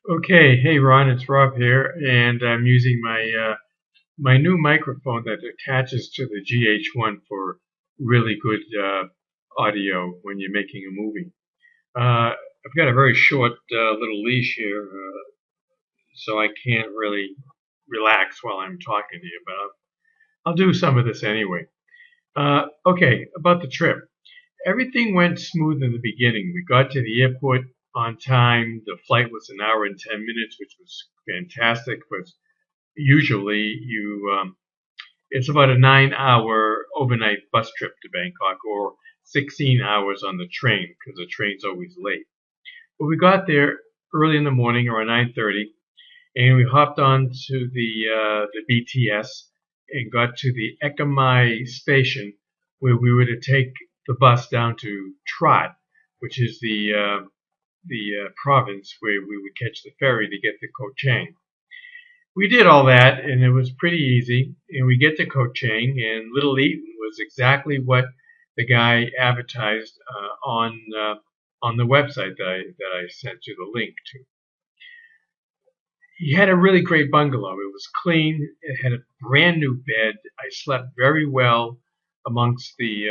Okay, hey Ron, it's Rob here, and I'm using my new microphone that attaches to the GH1 for really good audio when you're making a movie. I've got a very short little leash here, so I can't really relax while I'm talking to you, but I'll do some of this anyway. Okay, about the trip. Everything went smooth in the beginning. We got to the airport on time. The flight was an hour and 10 minutes, which was fantastic. But usually, it's about a 9 hour overnight bus trip to Bangkok, or 16 hours on the train because the train's always late. But we got there early in the morning, around 9:30, and we hopped on to the BTS and got to the Ekamai station, where we were to take the bus down to Trat, which is the province where we would catch the ferry to get to Koh Chang. We did all that, and it was pretty easy. And we get to Koh Chang, and Little Eaton was exactly what the guy advertised on the website that I sent you the link to. He had a really great bungalow. It was clean. It had a brand new bed. I slept very well amongst the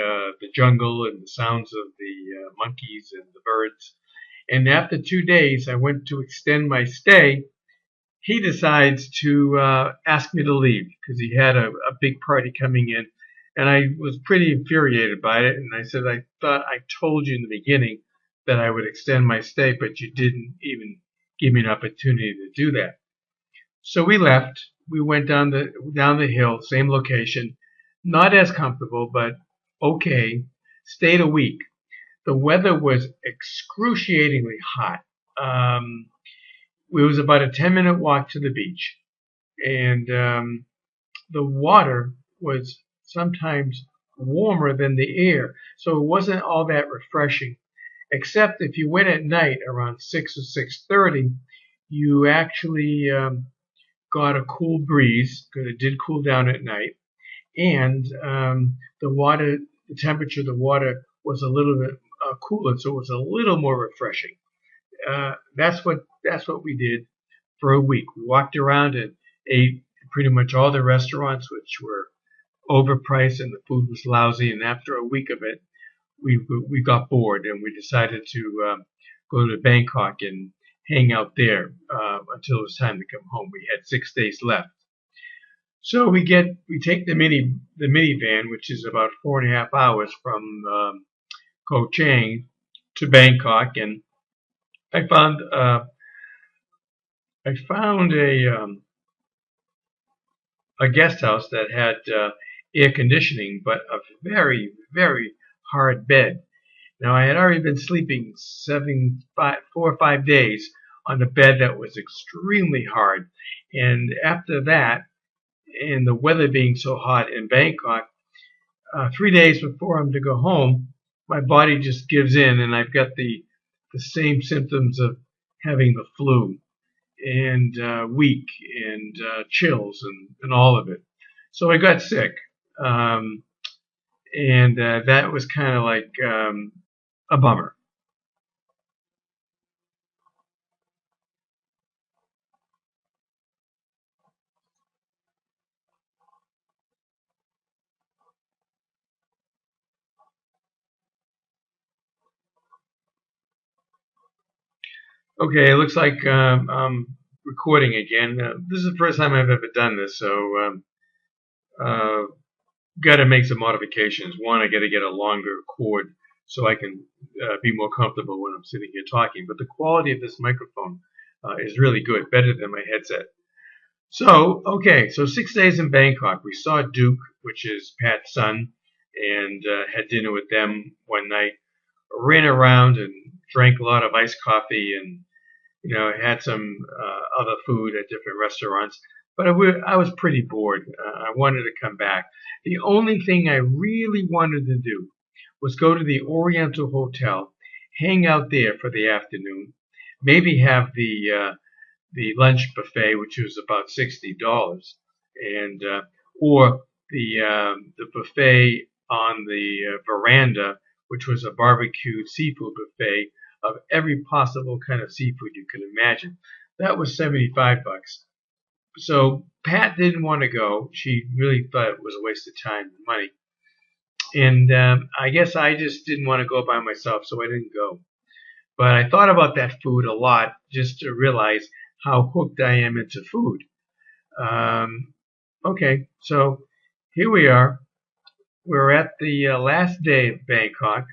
jungle and the sounds of the monkeys and the birds. And after 2 days, I went to extend my stay. He decides to ask me to leave because he had a big party coming in, and I was pretty infuriated by it. And I said, I thought I told you in the beginning that I would extend my stay, but you didn't even give me an opportunity to do that. So we left. We went down the hill, same location, not as comfortable, but okay. Stayed a week. The weather was excruciatingly hot. Um, it was about a 10-minute walk to the beach, and the water was sometimes warmer than the air, so it wasn't all that refreshing. Except if you went at night around 6 or 6:30, you actually got a cool breeze because it did cool down at night, and the temperature of the water was a little bit cooler, so it was a little more refreshing. That's what we did for a week. We walked around and ate pretty much all the restaurants, which were overpriced and the food was lousy. And after a week of it, we got bored and we decided to go to Bangkok and hang out there until it was time to come home. We had 6 days left. So we take the minivan, which is about 4.5 hours from Koh Chang to Bangkok, and I found uh, I found a guest house that had air conditioning, but a very very hard bed. Now I had already been sleeping 4 or 5 days on a bed that was extremely hard, and after that, and the weather being so hot in Bangkok, 3 days before I'm to go home, my body just gives in, and I've got the same symptoms of having the flu and weak and chills and all of it. So I got sick, um, and that was kind of like a bummer. Okay, it looks like I'm recording again. This is the first time I've ever done this, so uh, got to make some modifications. One, I got to get a longer cord so I can be more comfortable when I'm sitting here talking. But the quality of this microphone is really good, better than my headset. So, okay, so 6 days in Bangkok. We saw Duke, which is Pat's son, and had dinner with them one night. Ran around and drank a lot of iced coffee and had some other food at different restaurants. But I was pretty bored. I wanted to come back. The only thing I really wanted to do was go to the Oriental Hotel, hang out there for the afternoon, maybe have the lunch buffet, which was about $60, and or the buffet on the veranda, which was a barbecued seafood buffet of every possible kind of seafood you can imagine. that was $75. So Pat didn't want to go. She really thought it was a waste of time and money. And I guess I just didn't want to go by myself, so I didn't go. But I thought about that food a lot just to realize how hooked I am into food. Okay, so here we are. We're at the last day of Bangkok.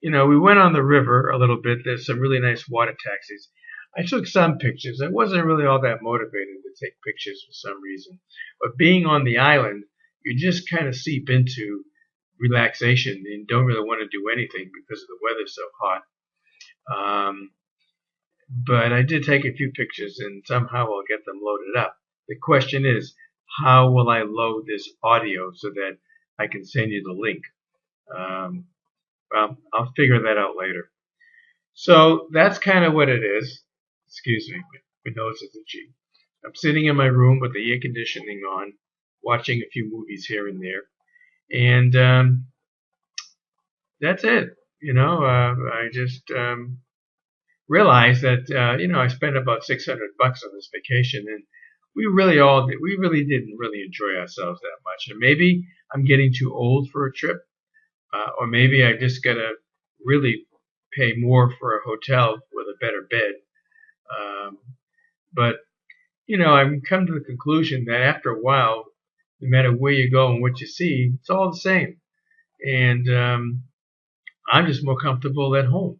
You know, we went on the river a little bit. There's some really nice water taxis. I took some pictures. I wasn't really all that motivated to take pictures for some reason. But being on the island, you just kind of seep into relaxation and don't really want to do anything because the weather's so hot. But I did take a few pictures and somehow I'll get them loaded up. The question is, how will I load this audio so that I can send you the link? Well, I'll figure that out later. So that's kind of what it is. Excuse me, my nose is itchy. I'm sitting in my room with the air conditioning on, watching a few movies here and there. And that's it. You know, I just realized that you know, I spent about $600 on this vacation, and we really didn't really enjoy ourselves that much. And maybe I'm getting too old for a trip, or maybe I just gotta really pay more for a hotel with a better bed. But you know, I've come to the conclusion that after a while, no matter where you go and what you see, it's all the same. And I'm just more comfortable at home.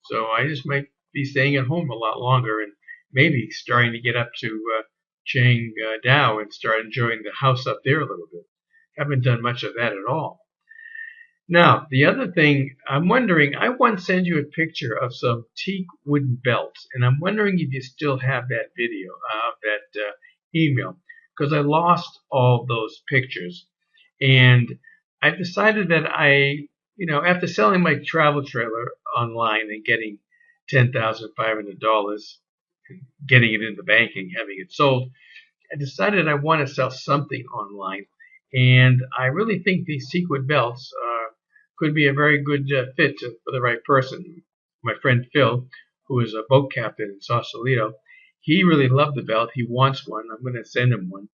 So I just might be staying at home a lot longer and maybe starting to get up to Chiang Dao and start enjoying the house up there a little bit. Haven't done much of that at all. Now, the other thing, I'm wondering, I once sent you a picture of some teak wooden belts, and I'm wondering if you still have that video, that email, because I lost all those pictures. And I've decided that you know, after selling my travel trailer online and getting $10,500, and getting it in the bank and having it sold, I decided I want to sell something online. And I really think these sequin belts could be a very good fit for the right person. My friend Phil, who is a boat captain in Sausalito, he really loved the belt. He wants one. I'm going to send him one.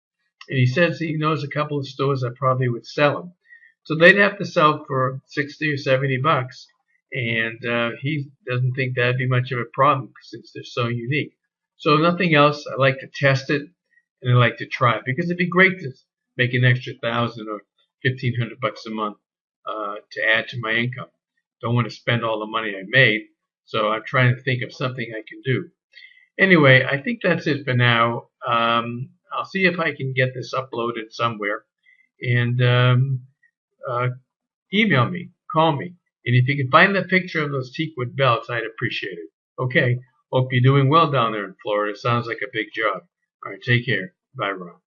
And he says he knows a couple of stores that probably would sell them. So they'd have to sell for $60 or $70. And he doesn't think that'd be much of a problem since they're so unique. So nothing else, I like to test it and I like to try it because it'd be great to make an extra $1,000 or $1,500 a month to add to my income. Don't want to spend all the money I made, so I'm trying to think of something I can do. Anyway, I think that's it for now. I'll see if I can get this uploaded somewhere, and email me, call me, and if you can find the picture of those teakwood belts, I'd appreciate it. Okay, hope you're doing well down there in Florida. Sounds like a big job. All right, take care. Bye, Rob.